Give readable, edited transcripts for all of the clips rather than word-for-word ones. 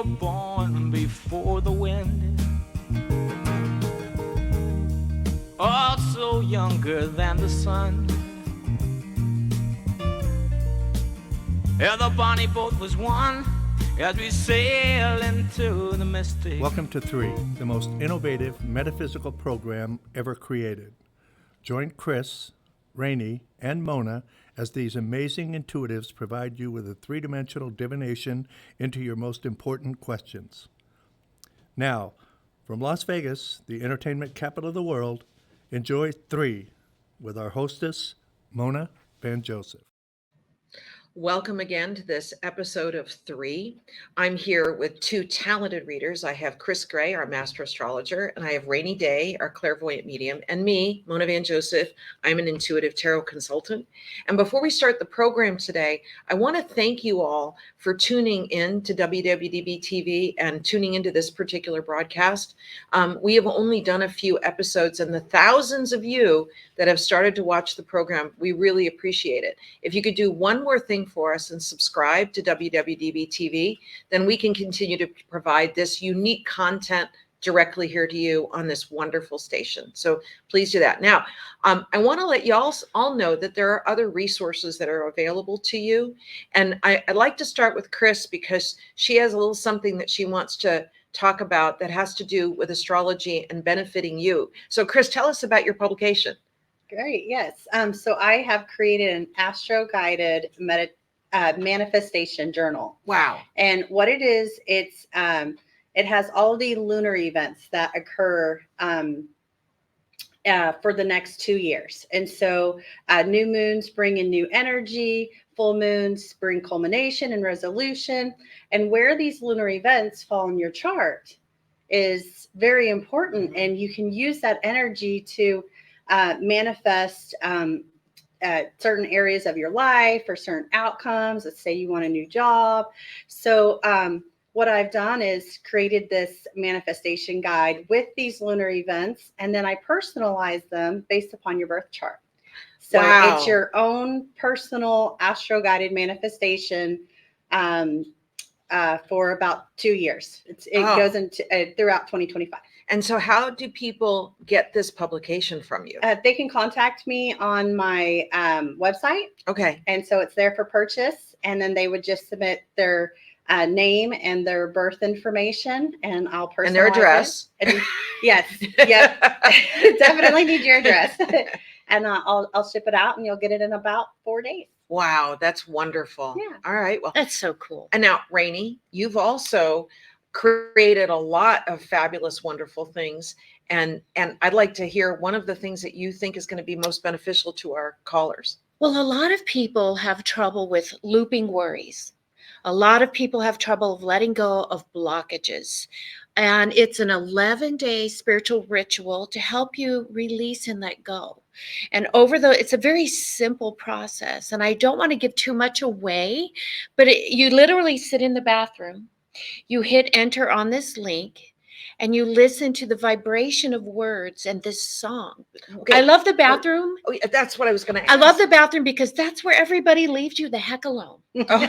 were born before the wind, also younger than the sun. Yeah, the bonnie boat was one as we sail into the mystic. Welcome to Three, the most innovative metaphysical program ever created. Join Kris, Rainey, and Mona as these amazing intuitives provide you with a three-dimensional divination into your most important questions. Now, from Las Vegas, the entertainment capital of the world, enjoy Three with our hostess, Mona Van Joseph. Welcome again to this episode of Three. I'm here with two talented readers. I have Kris Gray, our Master Astrologer, and I have Rainey Day, our Clairvoyant Medium, and me, Mona Van Joseph. I'm an intuitive tarot consultant. And before we start the program today, I want to thank you all for tuning in to WWDB TV and tuning into this particular broadcast. We have only done a few episodes, and the thousands of you that have started to watch the program, we really appreciate it. If you could do one more thing for us and subscribe to WWDB TV, then we can continue to provide this unique content directly here to you on this wonderful station. So please do that. Now, I want to let you all know that there are other resources that are available to you. And I'd like to start with Kris because she has a little something that she wants to talk about that has to do with astrology and benefiting you. So Kris, tell us about your publication. Great. Yes. So I have created an astro-guided manifestation journal. Wow. And what it is, it has all the lunar events that occur for the next 2 years. And so new moons bring in new energy, full moons bring culmination and resolution. And where these lunar events fall in your chart is very important. And you can use that energy to manifest certain areas of your life or certain outcomes. Let's say you want a new job. So what I've done is created this manifestation guide with these lunar events, and then I personalize them based upon your birth chart. So Wow. It's your own personal astro-guided manifestation for about 2 years. It goes into throughout 2025. And so how do people get this publication from you? They can contact me on my website. Okay. And so it's there for purchase. And then they would just submit their name and their birth information, and I'll personalize And their address. Yes. Yep. Definitely need your address. And I'll ship it out, and you'll get it in about 4 days. Wow, that's wonderful. Yeah. All right. Well, That's so cool. and now, Rainey, you've also created a lot of fabulous, wonderful things. And I'd like to hear one of the things that you think is going to be most beneficial to our callers. Well, a lot of people have trouble with looping worries. A lot of people have trouble of letting go of blockages. And it's an 11-day spiritual ritual to help you release and let go. And it's a very simple process. And I don't want to give too much away, but you literally sit in the bathroom, you hit enter on this link, and you listen to the vibration of words and this song. Okay. I love the bathroom. Oh, yeah, that's what I was going to ask. I love the bathroom because that's where everybody leaves you the heck alone. Oh.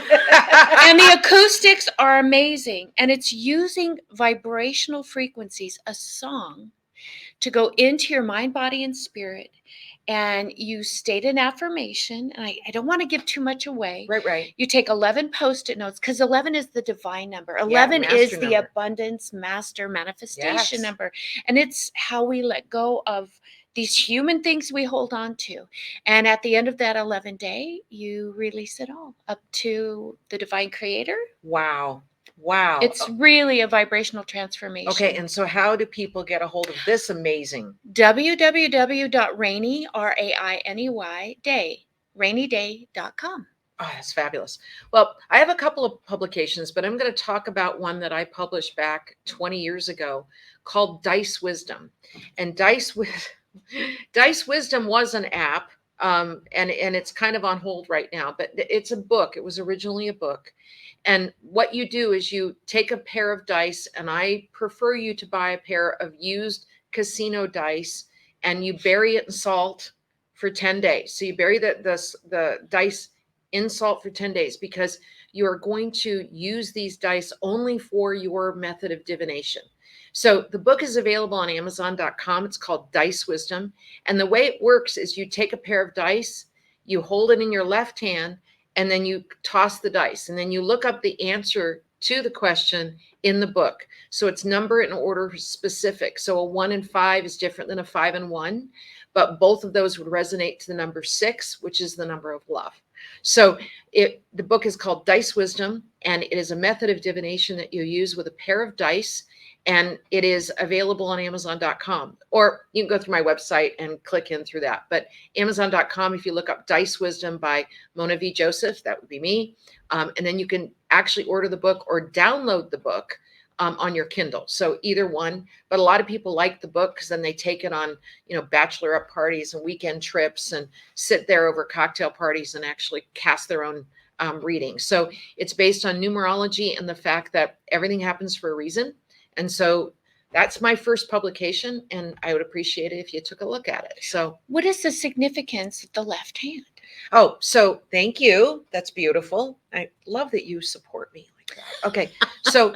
And the acoustics are amazing. And it's using vibrational frequencies, a song, to go into your mind, body, and spirit. And you state an affirmation. And I don't want to give too much away. Right. You take 11 Post-it notes because 11 is the divine number. 11 master is the number. abundance master manifestation Yes. number. And it's how we let go of these human things we hold on to. And at the end of that 11 day, you release it all up to the divine creator. Wow. It's really a vibrational transformation. Okay. And so how do people get a hold of this amazing? www.rainey, RAINEY, day, rainyday.com. Oh, that's fabulous. Well, I have a couple of publications, but I'm going to talk about one that I published back 20 years ago called Dice Wisdom. And Dice Wisdom was an app, and it's kind of on hold right now, but it's a book. It was originally a book. And what you do is you take a pair of dice, and I prefer you to buy a pair of used casino dice, and you bury it in salt for 10 days. So you bury the dice insult for 10 days, because you are going to use these dice only for your method of divination. So the book is available on Amazon.com. It's called Dice Wisdom. And the way it works is you take a pair of dice, you hold it in your left hand, and then you toss the dice. And then you look up the answer to the question in the book. So it's number and order specific. So a 1 and 5 is different than a 5 and 1, but both of those would resonate to the number 6, which is the number of love. So the book is called Dice Wisdom, and it is a method of divination that you use with a pair of dice. And it is available on Amazon.com, or you can go through my website and click in through that. But Amazon.com, if you look up Dice Wisdom by Mona V. Joseph, that would be me. And then you can actually order the book or download the book on your Kindle. So either one. But a lot of people like the book because then they take it on, bachelorette parties and weekend trips and sit there over cocktail parties and actually cast their own reading. So it's based on numerology and the fact that everything happens for a reason. And so that's my first publication, and I would appreciate it if you took a look at it. So What is the significance of the left hand? oh, so thank you. That's beautiful. I love that you support me like that. Okay. So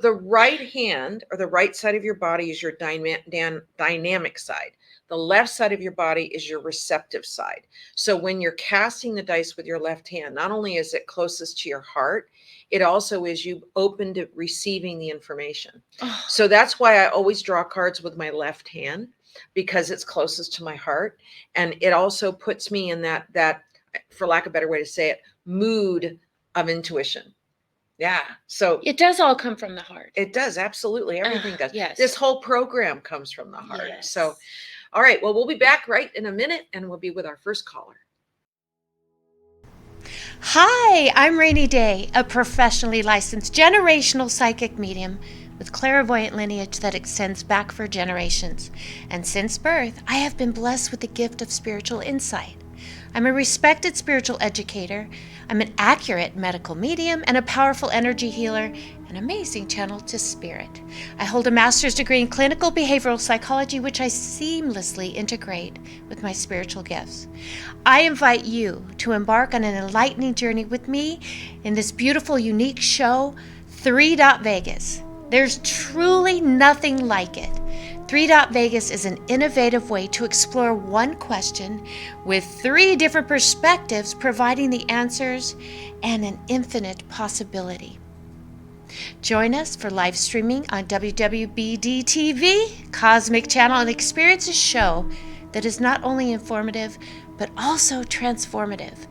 the right hand, or the right side of your body, is your dynamic side. The left side of your body is your receptive side. So when you're casting the dice with your left hand, not only is it closest to your heart, it also is you open to receiving the information. Oh, So that's why I always draw cards with my left hand, because it's closest to my heart. And it also puts me in that, for lack of a better way to say it, mood of intuition. Yeah. So it does all come from the heart. it does. Absolutely. Everything does. Yes. This whole program comes from the heart. Yes. So, all right. Well, we'll be back right in a minute, and we'll be with our first caller. Hi, I'm Rainey Day, a professionally licensed generational psychic medium with clairvoyant lineage that extends back for generations. And since birth, I have been blessed with the gift of spiritual insight. I'm a respected spiritual educator. I'm an accurate medical medium and a powerful energy healer, an amazing channel to spirit. I hold a master's degree in clinical behavioral psychology, which I seamlessly integrate with my spiritual gifts. I invite you to embark on an enlightening journey with me in this beautiful, unique show, THREE.Vegas. There's truly nothing like it. THREE.Vegas is an innovative way to explore one question with 3 different perspectives, providing the answers and an infinite possibility. Join us for live streaming on WWBD TV, Cosmic Channel, and experience a show that is not only informative, but also transformative.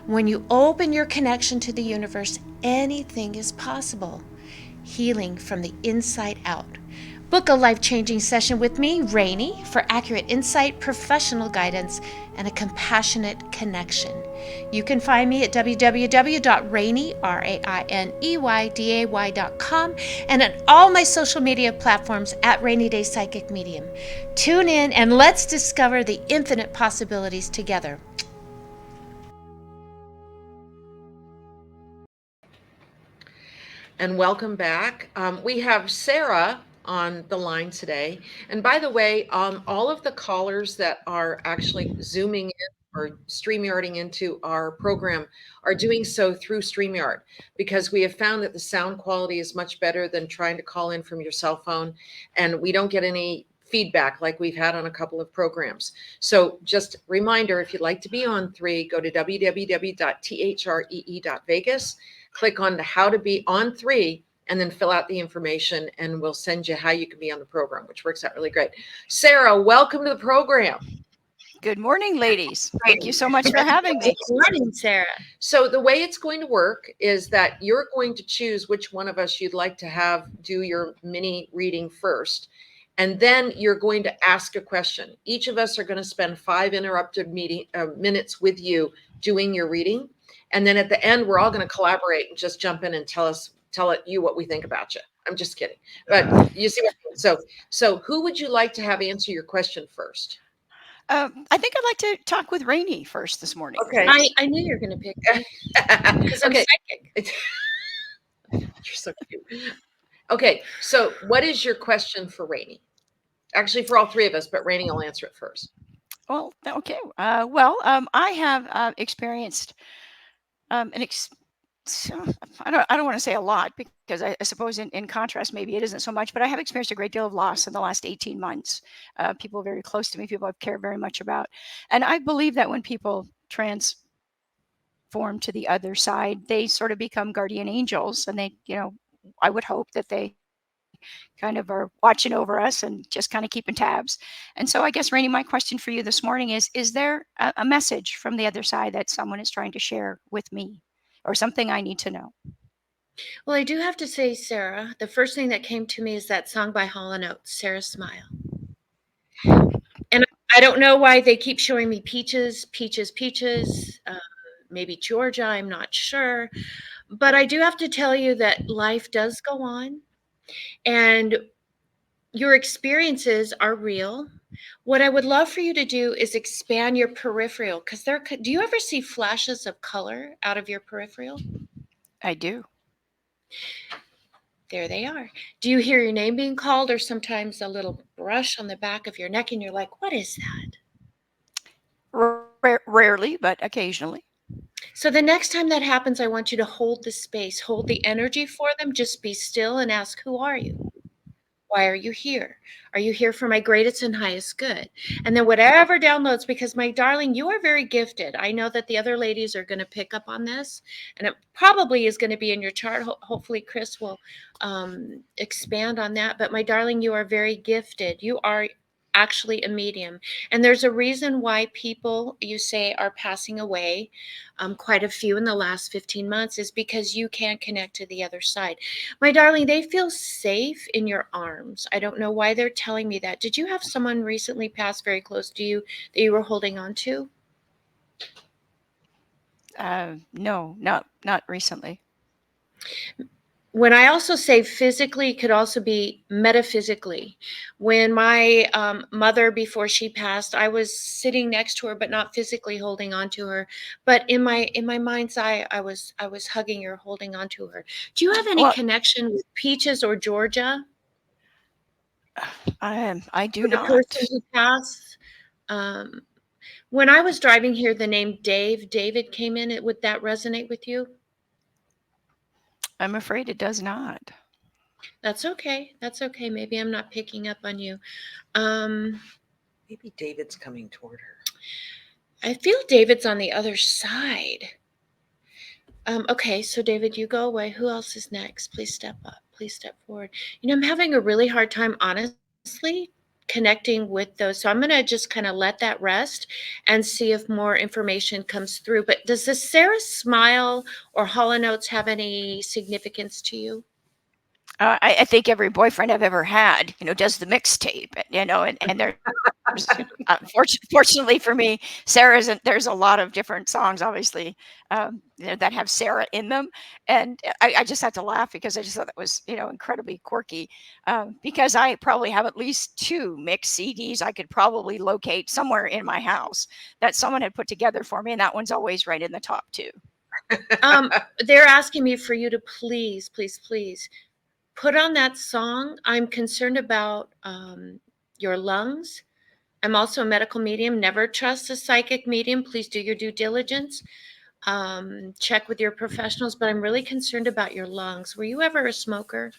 When you open your connection to the universe, anything is possible. Healing from the inside out. Book a life-changing session with me, Rainey, for accurate insight, professional guidance, and a compassionate connection. You can find me at www.raineyday.com and at all my social media platforms at Rainy Day Psychic Medium. Tune in and let's discover the infinite possibilities together. And welcome back. We have Sarah on the line today. And by the way, all of the callers that are actually Zooming in or StreamYarding into our program are doing so through StreamYard, because we have found that the sound quality is much better than trying to call in from your cell phone. And we don't get any feedback like we've had on a couple of programs. So just reminder, if you'd like to be on 3, go to www.three.vegas, click on the how to be on 3, and then fill out the information, and we'll send you how you can be on the program, which works out really great. Sarah, welcome to the program. Good morning, ladies. Thank you so much for having me. Good morning, Sarah. So the way it's going to work is that you're going to choose which one of us you'd like to have do your mini reading first. And then you're going to ask a question. Each of us are going to spend 5 interrupted minutes with you doing your reading. And then at the end, we're all going to collaborate and just jump in and tell you what we think about you. I'm just kidding. But you see what I mean? So who would you like to have answer your question first? I think I'd like to talk with Rainey first this morning. Okay. I knew you were going to pick me because I'm Okay. psychic. You're so cute. Okay. So what is your question for Rainey? Actually, for all 3 of us, but Rainey will answer it first. Well, okay. I have experienced So, I don't want to say a lot, because I suppose in contrast, maybe it isn't so much, but I have experienced a great deal of loss in the last 18 months. People very close to me, people I've cared very much about. And I believe that when people transform to the other side, they sort of become guardian angels, and they, I would hope that they kind of are watching over us and just kind of keeping tabs. And so I guess, Rainey, my question for you this morning is there a message from the other side that someone is trying to share with me, or something I need to know? Well, I do have to say, Sarah, the first thing that came to me is that song by Hall & Oates, Sarah Smile. And I don't know why they keep showing me peaches, peaches, peaches, maybe Georgia, I'm not sure. But I do have to tell you that life does go on, and your experiences are real. What I would love for you to do is expand your peripheral, because do you ever see flashes of color out of your peripheral? I do. There they are. Do you hear your name being called, or sometimes a little brush on the back of your neck and you're like, what is that? Rarely, but occasionally. So the next time that happens, I want you to hold the space, hold the energy for them. Just be still and ask, who are you? Why are you here? Are you here for my greatest and highest good? And then whatever downloads, because my darling, you are very gifted. I know that the other ladies are going to pick up on this, and it probably is going to be in your chart. Hopefully Kris will expand on that. But my darling, you are very gifted. You are actually a medium. And there's a reason why people, you say, are passing away, quite a few in the last 15 months, is because you can't connect to the other side. My darling, they feel safe in your arms. I don't know why they're telling me that. Did you have someone recently pass very close to you that you were holding on to? No, not recently. When I also say physically, it could also be metaphysically. When my mother, before she passed, I was sitting next to her, but not physically holding on to her. But in my mind's eye, I was hugging her, holding on to her. Do you have any Well, connection with Peaches or Georgia? I do With the not. person who passed? Um, when I was driving here, the name David came in. Would that resonate with you? I'm afraid it does not. That's okay. That's okay. Maybe I'm not picking up on you. Maybe David's coming toward her. I feel David's on the other side. Okay, so David, you go away. Who else is next? Please step up. Please step forward. I'm having a really hard time, honestly, connecting with those. So I'm going to just kind of let that rest and see if more information comes through. But does the Sarah Smile or Hall & Oates have any significance to you? I think every boyfriend I've ever had, does the mixtape, and there's, fortunately for me, there's a lot of different songs, obviously, that have Sarah in them. And I just had to laugh, because I just thought that was, incredibly quirky, because I probably have at least 2 mixed CDs I could probably locate somewhere in my house that someone had put together for me. And that one's always right in the top 2. They're asking me for you to please, please, please put on that song. I'm concerned about your lungs. I'm also a medical medium. Never trust a psychic medium. Please do your due diligence. Check with your professionals, but I'm really concerned about your lungs. Were you ever a smoker?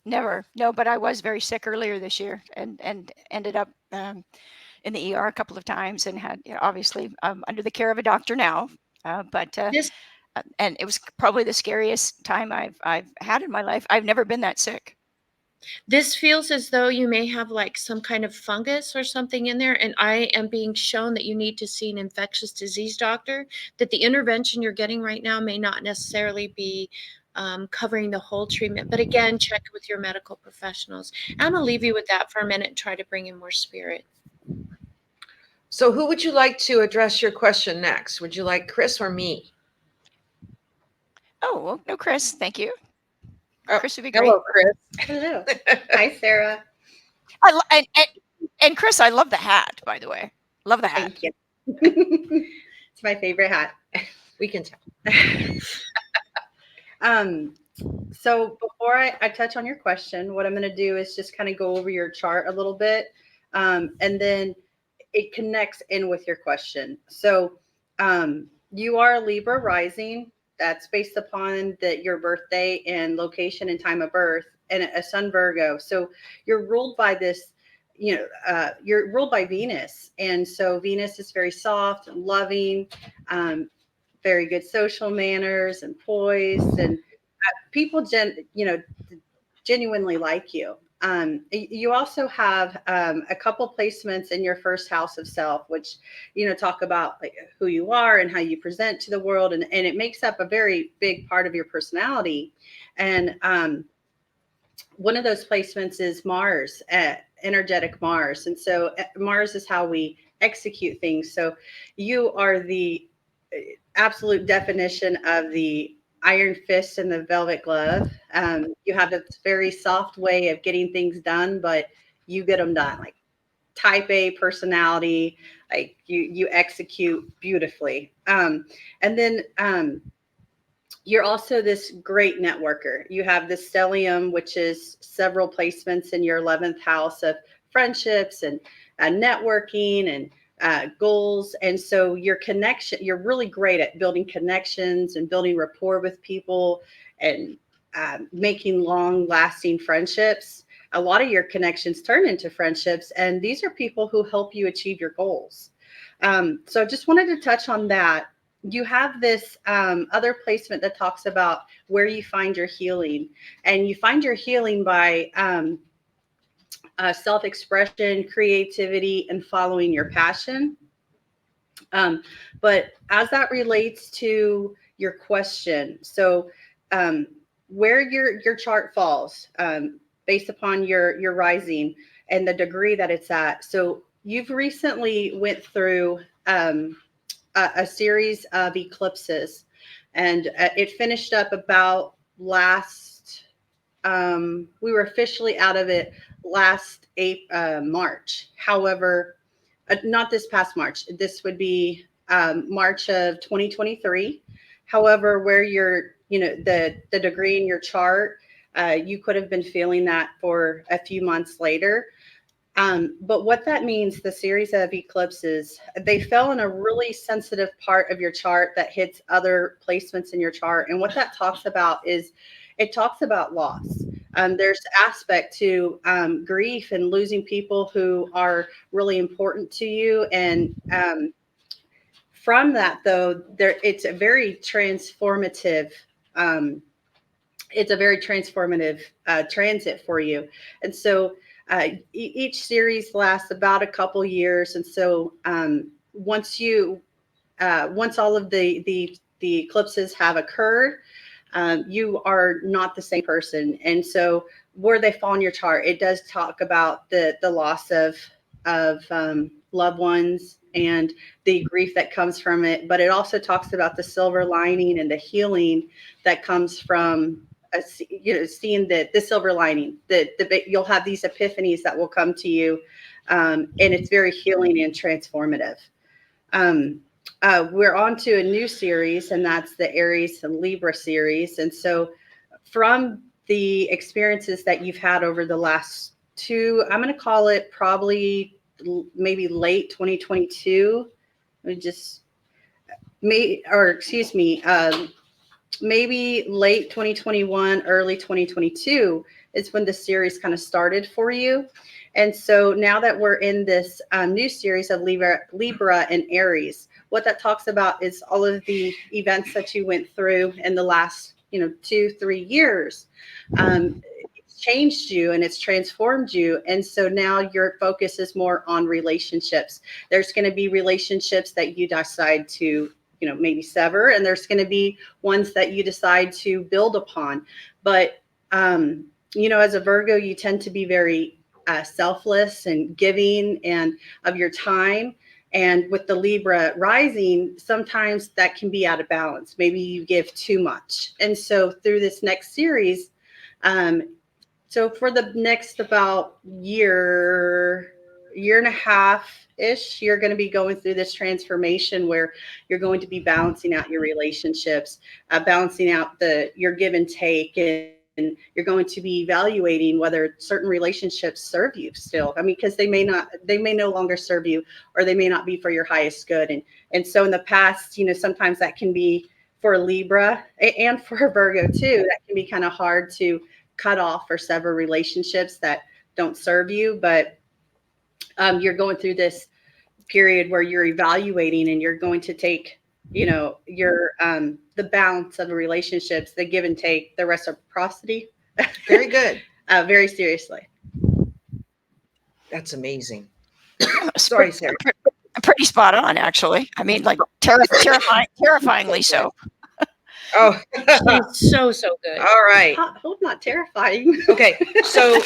Never. No, but I was very sick earlier this year, and ended up in the ER a couple of times, and had, obviously, under the care of a doctor now. But This and it was probably the scariest time I've had in my life. I've never been that sick. This feels as though you may have like some kind of fungus or something in there. And I am being shown that you need to see an infectious disease doctor, that the intervention you're getting right now may not necessarily be covering the whole treatment. But again, check with your medical professionals. I'm going to leave you with that for a minute and try to bring in more spirit. So who would you like to address your question next? Would you like Kris or me? Oh, well, no, Kris, thank you. Oh, Kris would be great. hello, Kris. Hello. Hi, Sarah. And Kris, I love the hat, by the way. Love the hat. Thank you. It's my favorite hat. We can tell. So before I touch on your question, what I'm going to do is just kind of go over your chart a little bit, and then it connects in with your question. So You are a Libra rising. That's based upon your birthday and location and time of birth, and a Sun Virgo. So you're ruled by this, you're ruled by Venus. And so Venus is very soft and loving, very good social manners and poise. And people, genuinely like you. You also have a couple placements in your first house of self, which, talk about like who you are and how you present to the world. And it makes up a very big part of your personality. And one of those placements is Mars, energetic Mars. And so Mars is how we execute things. So you are the absolute definition of the iron fist and the velvet glove. You have this very soft way of getting things done, but you get them done. Like type A personality, like you execute beautifully. And then you're also this great networker. You have this stellium, which is several placements in your 11th house of friendships and networking and goals. And so you're really great at building connections and building rapport with people and making long lasting friendships. A lot of your connections turn into friendships, and these are people who help you achieve your goals. So I just wanted to touch on that. You have this other placement that talks about where you find your healing, and you find your healing by self-expression, creativity, and following your passion. But as that relates to your question, so where your chart falls based upon your rising and the degree that it's at. So you've recently went through a series of eclipses, and it finished up about last. We were officially out of it last March. However, not this past March. This would be March of 2023. However, where you're, the degree in your chart, you could have been feeling that for a few months later. But what that means, the series of eclipses, they fell in a really sensitive part of your chart that hits other placements in your chart. And what that talks about is it talks about loss. There's aspect to grief and losing people who are really important to you. And from that, though, it's a very transformative. It's a very transformative transit for you. And so each series lasts about a couple years. And so once all of the eclipses have occurred, you are not the same person. And so where they fall in your chart, it does talk about the loss of loved ones and the grief that comes from it. But it also talks about the silver lining and the healing that comes from seeing the silver lining. You'll have these epiphanies that will come to you, and it's very healing and transformative. We're on to a new series, and that's the Aries and Libra series. And so from the experiences that you've had over the last two, I'm going to call it probably maybe late 2022, maybe late 2021, early 2022 is when the series kind of started for you. And so now that we're in this new series of Libra and Aries, what that talks about is all of the events that you went through in the last 2-3 years. It's changed you and it's transformed you. And so now your focus is more on relationships. There's going to be relationships that you decide to maybe sever, and there's going to be ones that you decide to build upon. But as a Virgo, you tend to be very selfless and giving and of your time. And with the Libra rising, sometimes that can be out of balance. Maybe you give too much. And so through this next series, so for the next about year and a half ish, you're going to be going through this transformation where you're going to be balancing out your relationships, balancing out your give and take, and you're going to be evaluating whether certain relationships serve you still. I mean, because they may no longer serve you, or they may not be for your highest good. And so in the past, sometimes that can be for Libra and for Virgo too. That can be kind of hard to cut off or sever relationships that don't serve you. But you're going through this period where you're evaluating, and you're going to take your the balance of the relationships, the give and take, the reciprocity Very good. very seriously. That's amazing. Sorry, Sarah. Pretty spot on, actually. I mean, like terrifyingly so. Oh, She's so good. all right. Hope not terrifying. Okay, so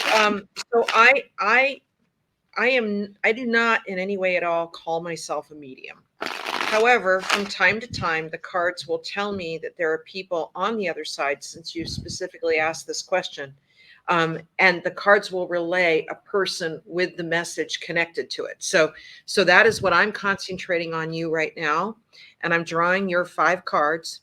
I do not in any way at all call myself a medium. However, from time to time, the cards will tell me that there are people on the other side, since you specifically asked this question, and the cards will relay a person with the message connected to it. So that is what I'm concentrating on you right now, and I'm drawing your 5 cards.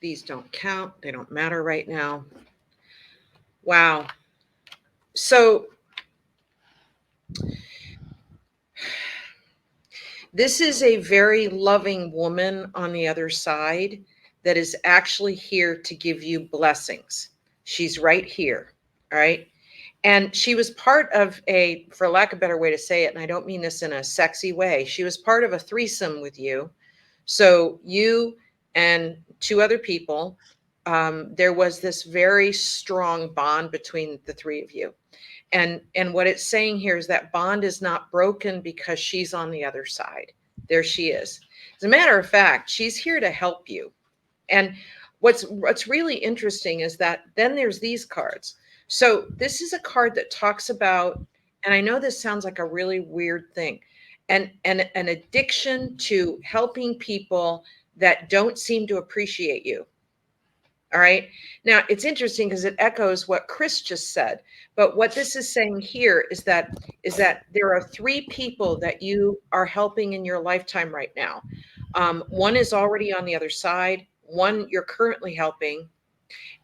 These don't count. They don't matter right now. Wow. So this is a very loving woman on the other side that is actually here to give you blessings. She's right here. All right. And she was part of for lack of a better way to say it, and I don't mean this in a sexy way, she was part of a threesome with you. So you and 2 other people, there was this very strong bond between the 3 of you. And what it's saying here is that bond is not broken because she's on the other side. There she is. As a matter of fact, she's here to help you. And what's really interesting is that then there's these cards. So this is a card that talks about, and I know this sounds like a really weird thing, and an addiction to helping people that don't seem to appreciate you. All right. Now, it's interesting because it echoes what Kris just said. But what this is saying here is that there are 3 people that you are helping in your lifetime right now. One is already on the other side. One you're currently helping.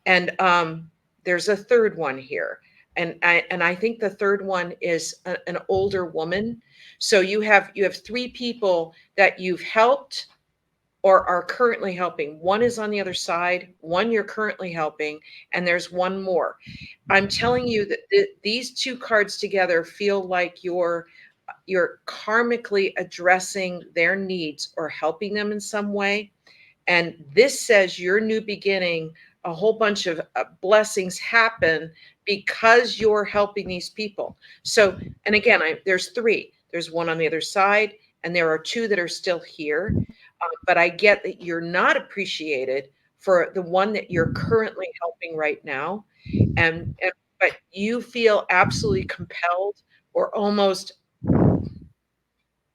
And there's a 3rd one here. And I think the 3rd one is an older woman. So you have 3 people that you've helped or are currently helping. One is on the other side, one you're currently helping, and there's one more. I'm telling you that these 2 cards together feel like you're karmically addressing their needs or helping them in some way. And this says your new beginning, a whole bunch of blessings happen because you're helping these people. So, and again, there's 3. There's one on the other side, and there are 2 that are still here. But I get that you're not appreciated for the one that you're currently helping right now. But you feel absolutely compelled, or almost,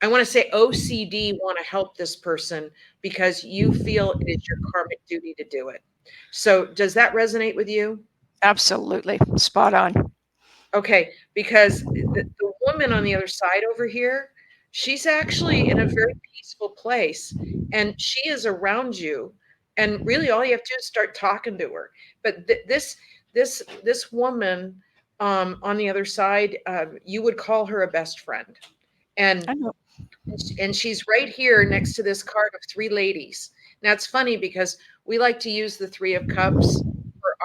I want to say OCD, want to help this person because you feel it is your karmic duty to do it. So does that resonate with you? Absolutely. Spot on. Okay, because the woman on the other side over here, she's actually in a very peaceful place, and she is around you, and really all you have to do is start talking to her. But this woman on the other side, you would call her a best friend, and I know. she's right here next to this card of 3 ladies. Now it's funny because we like to use the 3 of Cups for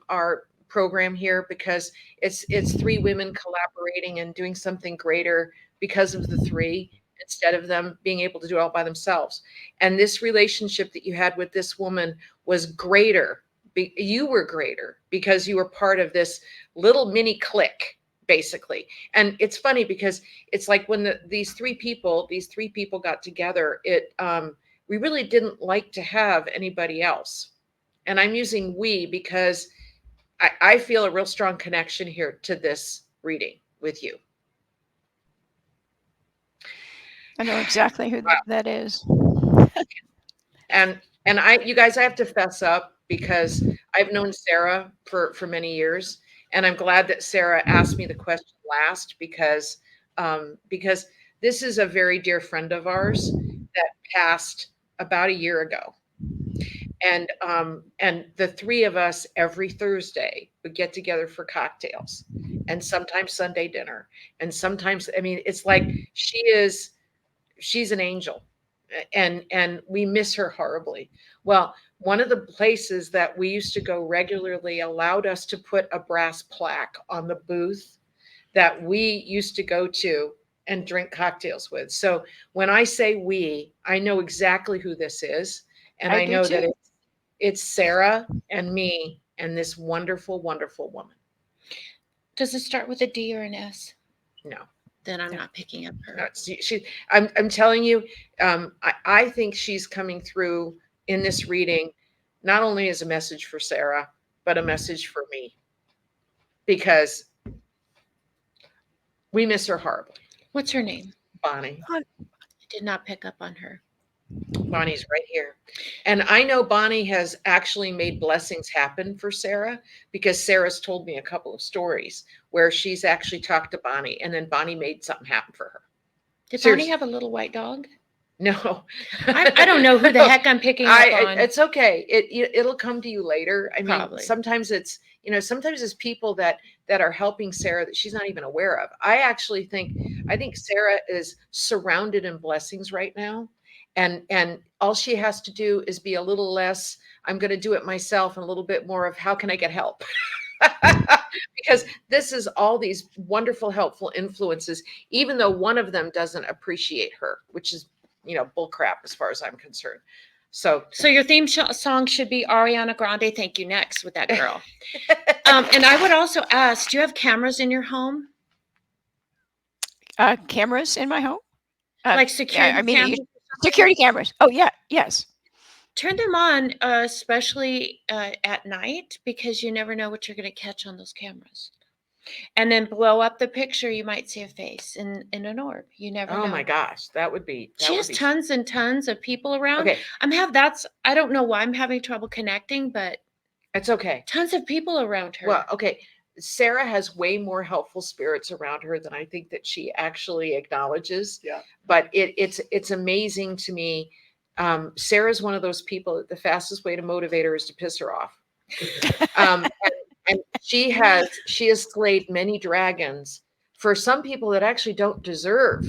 our program here, because it's 3 women collaborating and doing something greater because of the 3, instead of them being able to do it all by themselves. And this relationship that you had with this woman was greater. You were greater because you were part of this little mini clique, basically. And it's funny because it's like when these three people got together, we really didn't like to have anybody else. And I'm using we because I feel a real strong connection here to this reading with you. I know exactly who that is. And you guys, I have to fess up because I've known Sarah for many years, and I'm glad that Sarah asked me the question last because this is a very dear friend of ours that passed about a year ago. And the three of us every Thursday would get together for cocktails, and sometimes Sunday dinner, and sometimes, I mean, it's like she's an angel, and we miss her horribly. Well, one of the places that we used to go regularly allowed us to put a brass plaque on the booth that we used to go to and drink cocktails with. So when I say we, I know exactly who this is, and I I do know that too. it's Sarah and me and this wonderful, wonderful woman. Does it start with a D or an S? No, Then I'm not picking up her. no, I'm telling you, I think she's coming through in this reading, not only as a message for Sarah, but a message for me, because we miss her horribly. What's her name? Bonnie. I did not pick up on her. Bonnie's right here. And I know Bonnie has actually made blessings happen for Sarah, because Sarah's told me a couple of stories where she's actually talked to Bonnie, and then Bonnie made something happen for her. Did Seriously. Bonnie have a little white dog? No. I don't know who the heck I'm picking up on. It's okay. It'll come to you later. I mean, Probably. sometimes it's people that are helping Sarah that she's not even aware of. I think Sarah is surrounded in blessings right now. And all she has to do is be a little less, I'm going to do it myself, and a little bit more of, how can I get help? Because this is all these wonderful, helpful influences, even though one of them doesn't appreciate her, which is, bull crap as far as I'm concerned. So your theme song should be Ariana Grande, Thank You Next, with that girl. And I would also ask, do you have cameras in your home? Cameras in my home? Like security cameras? Security cameras. Oh, yeah. Yes. Turn them on, especially at night, because you never know what you're going to catch on those cameras. And then blow up the picture, you might see a face in an orb. You never know. Oh my gosh, that would be. She has tons and tons of people around. Okay. I don't know why I'm having trouble connecting, but it's okay. Tons of people around her. Well, okay. Sarah has way more helpful spirits around her than I think that she actually acknowledges. Yeah. But it's amazing to me. Sarah's one of those people that the fastest way to motivate her is to piss her off. And she has slayed many dragons for some people that actually don't deserve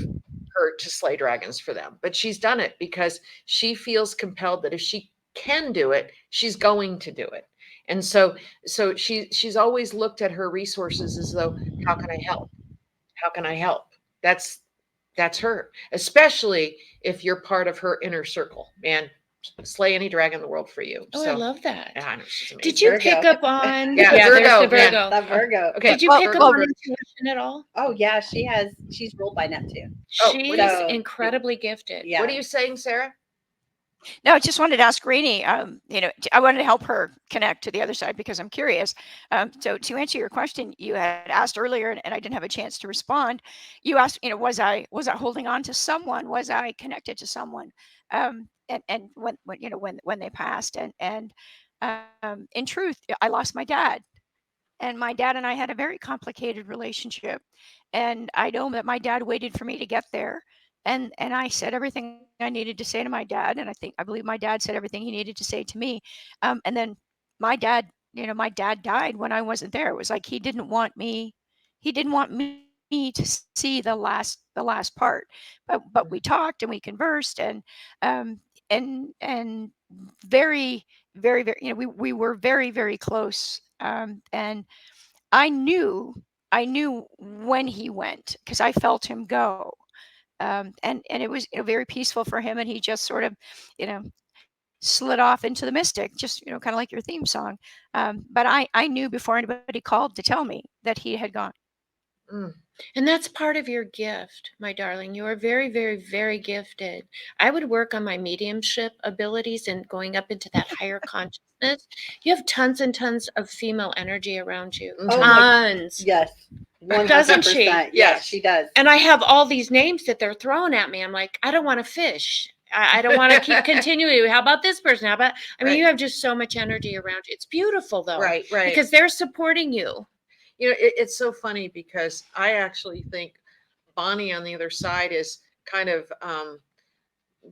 her to slay dragons for them. But she's done it because she feels compelled that if she can do it, she's going to do it. And so she's always looked at her resources as though, how can I help? How can I help? That's her, especially if you're part of her inner circle. Man, slay any dragon in the world for you. Oh, so, I love that. Yeah, I know, she's amazing. Did you Virgo. pick up on? Yeah, there's Virgo, the Virgo. The Virgo. Okay. Did you pick up on intuition at all? Oh yeah, she's ruled by Neptune. Oh, She's so- incredibly gifted. Yeah. What are you saying, Sarah? No, I just wanted to ask Rainey, I wanted to help her connect to the other side because I'm curious. So to answer your question, you had asked earlier and I didn't have a chance to respond. You asked, was I holding on to someone? Was I connected to someone? And when they passed and in truth, I lost my dad. And my dad and I had a very complicated relationship. And I know that my dad waited for me to get there. And I said everything I needed to say to my dad. And I believe my dad said everything he needed to say to me. And then my dad died when I wasn't there. It was like he didn't want me to see the last part. But we talked and we conversed and very, very, very, we were very, very close. And I knew when he went because I felt him go. And it was very peaceful for him, and he just sort of, slid off into the mystic, just kind of like your theme song. But I knew before anybody called to tell me that he had gone. Mm. And that's part of your gift, my darling. You are very, very, very gifted. I would work on my mediumship abilities and going up into that higher consciousness. You have tons and tons of female energy around you. Oh my- Tons. Yes. Doesn't she? 100%. Yes, Yes. she does. And I have all these names that they're throwing at me. I'm like, I don't want to fish. I don't want to keep continuing. How about this person? How about, Right. you have just so much energy around you. It's beautiful though. Right. Because they're supporting you. It's so funny because I actually think Bonnie on the other side is kind of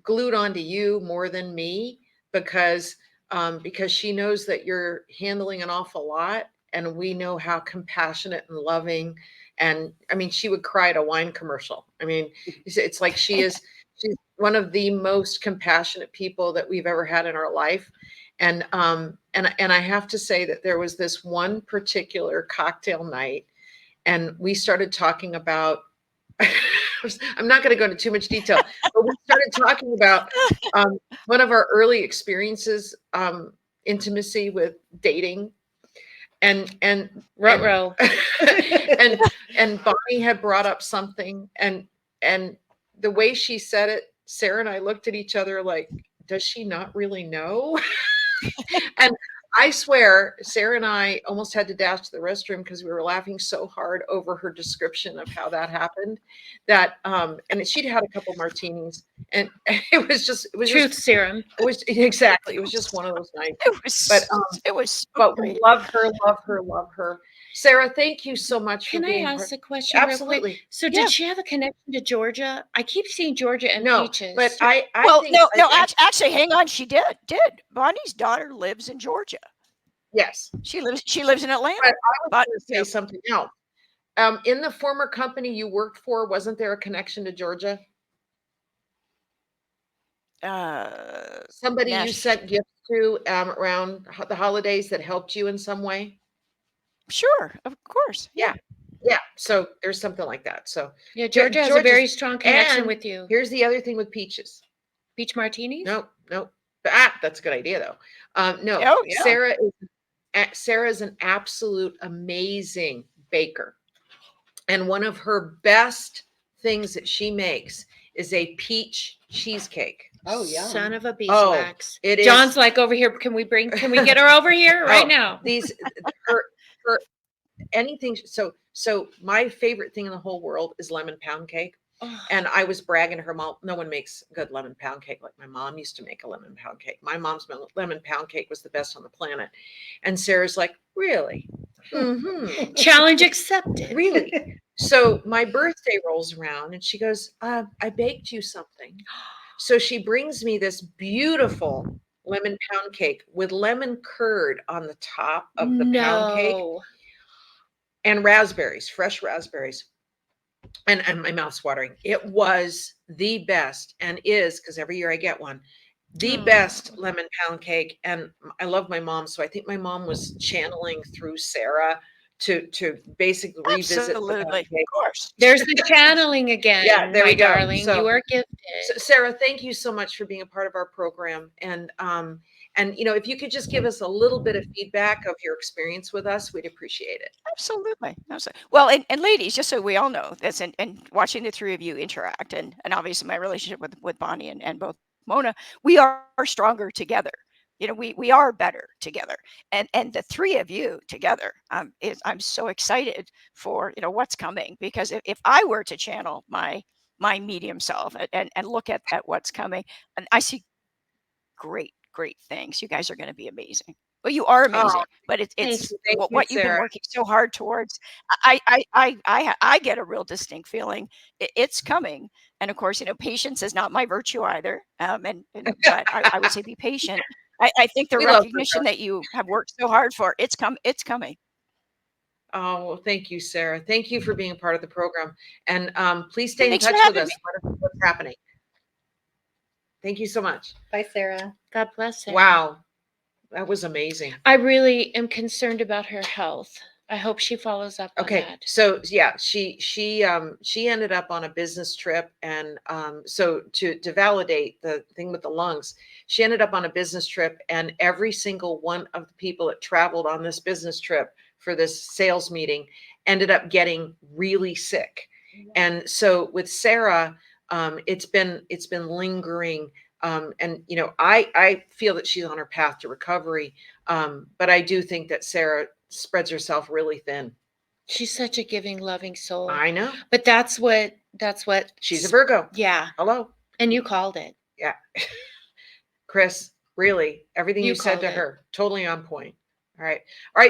glued onto you more than me, because because she knows that you're handling an awful lot. And we know how compassionate and loving. And I mean, she would cry at a wine commercial. I mean, it's like she's one of the most compassionate people that we've ever had in our life. And I have to say that there was this one particular cocktail night, and we started talking about, I'm not going to go into too much detail, but we started talking about one of our early experiences, intimacy with dating. And Ruh-roh. and Bonnie had brought up something, and the way she said it, Sarah and I looked at each other like, does she not really know? And I swear, Sarah and I almost had to dash to the restroom because we were laughing so hard over her description of how that happened. That and she'd had a couple martinis, and it was Truth serum. It was exactly. It was just one of those nights. It was so But great. we love her. Sarah, thank you so much for Can I being ask part. a question real quick? Absolutely. So Yeah. did she have a connection to Georgia? I keep seeing Georgia and No, Peaches. but I Well, think no, actually, hang on. She did. Bonnie's daughter lives in Georgia. yes. She lives in Atlanta. But I was But going to say something else. In the former company you worked for, wasn't there a connection to Georgia? Somebody you Nash- sent gifts to around the holidays that helped you in some way? Sure, of course. Yeah. So there's something like that. So yeah, Georgia has a Georgia's- very strong connection and with you. here's the other thing with Peaches. Beach martinis? Nope. That's a good idea though. No, Oh, yeah. Sarah is an absolute amazing baker. And one of her best things that she makes is a peach cheesecake. Oh, yeah. Son of a Oh, beeswax. it is. John's like, over here, can we get her over here right Oh, now? These her anything. So my favorite thing in the whole world is lemon pound cake. Oh, And I was bragging to her mom, no one makes good lemon pound cake like my mom used to make a lemon pound cake. My mom's lemon pound cake was the best on the planet. And Sarah's like, really? Mm-hmm. challenge accepted. Really? So my birthday rolls around and she goes, I baked you something. So she brings me this beautiful lemon pound cake with lemon curd on the top of the pound cake and raspberries, fresh raspberries. And my mouth's watering. It was the best, and is, because every year I get one, the best lemon pound cake. And I love my mom, so I think my mom was channeling through Sarah to basically revisit the pound Absolutely, cake. of course. There's the channeling again. Yeah, there my we go. darling. So- you are gifted. So, Sarah, thank you so much for being a part of our program. And if you could just give us a little bit of feedback of your experience with us, we'd appreciate it. Absolutely. Well, and ladies, just so we all know this, and watching the three of you interact, and obviously my relationship with Bonnie and both Mona, we are stronger together. We are better together, and the three of you together. I'm so excited for what's coming, because if I were to channel my medium self and look at what's coming, and I see great things. You guys are going to be amazing. Well, you are amazing, but it's Thank you, what you've been Sarah. working so hard towards. I get a real distinct feeling it's coming, and of course, patience is not my virtue either. But I would say be patient. I think the We love recognition Sarah. that you have worked so hard for, it's coming. Oh, well, thank you, Sarah. Thank you for being a part of the program. And please stay in Thanks for touch with having us. What's happening. Thank you so much. Bye, Sarah. God bless her. Wow. That was amazing. I really am concerned about her health. I hope she follows up on Okay. that. So yeah, she ended up on a business trip, and so to validate the thing with the lungs, she ended up on a business trip, and every single one of the people that traveled on this business trip for this sales meeting ended up getting really sick. And so with Sarah, it's been lingering. And I feel that she's on her path to recovery. But I do think that Sarah spreads herself really thin. She's such a giving, loving soul. I know. But that's what She's a Virgo. Yeah. Hello. And you called it. Yeah. Kris, really, everything You you said called to it. her, totally on point. All right,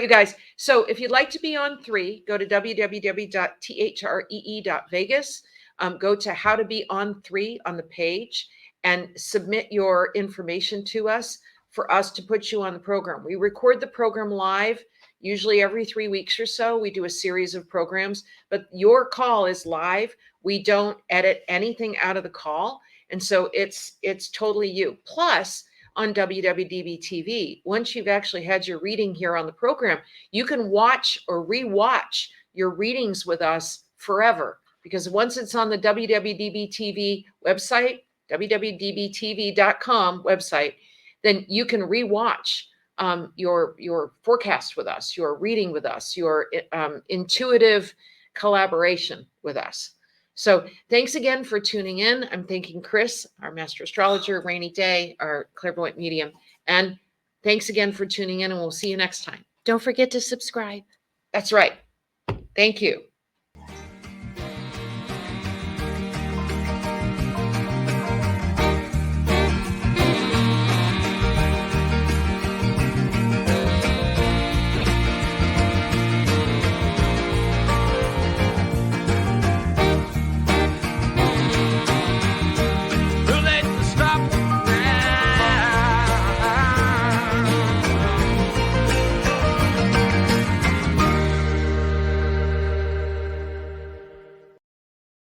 you guys. So if you'd like to be on 3, go to www.THREE.Vegas. Go to How to Be on 3 on the page and submit your information to us for us to put you on the program. We record the program live, usually every 3 weeks or so. We do a series of programs, but your call is live. We don't edit anything out of the call. And so it's totally you. Plus, on WWDB TV, once you've actually had your reading here on the program, you can watch or rewatch your readings with us forever. Because once it's on the WWDB TV website, www.dbtv.com website, then you can rewatch your forecast with us, your reading with us, your intuitive collaboration with us. So thanks again for tuning in. I'm thanking Kris, our Master Astrologer, Rainy Day, our Clairvoyant Medium. And thanks again for tuning in, and we'll see you next time. Don't forget to subscribe. That's right. Thank you.